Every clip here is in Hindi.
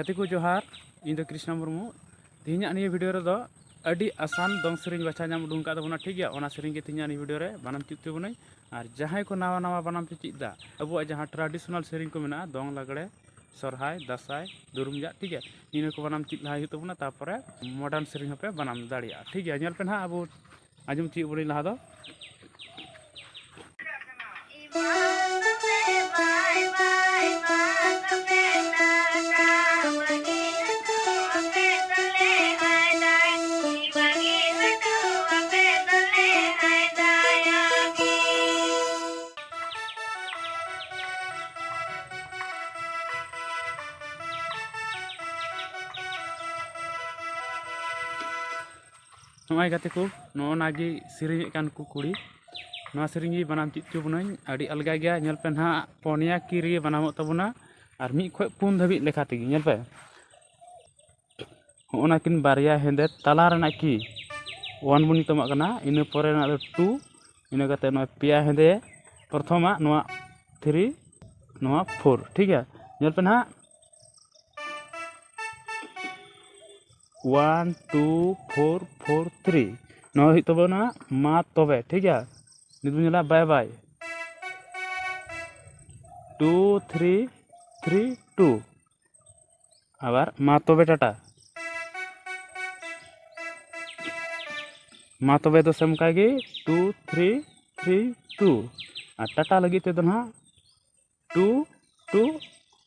गति को जोहार इन दो कृष्ण मुर्मू तीन निये वीडियो रे दो अडी आसान दंग सेरिंग बाछा नाम उडुंग का दबना ठीक गया ओना सेरिंग के तीन वीडियो रे बनाम चित तबुनाई और जहां को नावा नावा बनाम चित दा अब जहां ट्रेडिशनल सेरिंग को मेना दंग लगड़े सरहाय दासाय दुरुमजा ठीक है इन को बनाम चित लाहाय तबना तारपरे मॉडर्न सेरिंग पे बनाम दाड़िया ठीक है नेल पे ना अब आजम चित बड़ी लहा दो नॉय गाते को नागी सेरिंग कान को कुड़ी नवा सेरिंग बनाम चित चुबनाई अड़ी अलगा गया नेल पे ना पोनिया की बनामो तबना और मी खो पुन धबी लेखा तेगी नेल पे होना किन बारिया हेंदे तला रना की 1 बुनी तमा कना इन परे ना 2 इन गाते न पिया हेंदे प्रथमा नवा 3 नवा 4 ठीक है नेल पे ना 1 2 4 4 3 नवा हित तबना मा तबे ठीक है निदुला बाय बाय 2 3 3 2 आबार मा तबे टाटा मा तबे तो सेम कागे 2 3 3 2 और टाटा लगी ते ना 2 2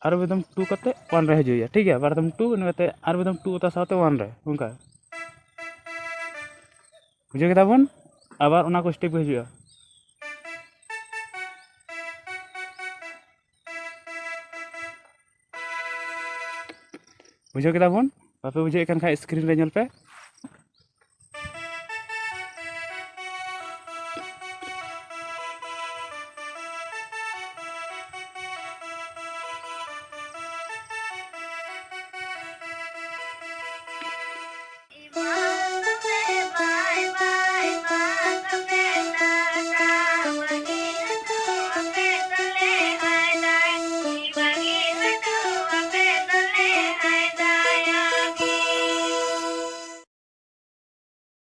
और एकदम 2 करते 1 रे हजुया ठीक है बार एकदम 2 इनते और एकदम 2 ता साथे 1 रे उनका बुझे के ताबन आबार ओना को स्टेप हजुया बुझे के ताबन बापे बुझे कान खा स्क्रीन रे नेल पे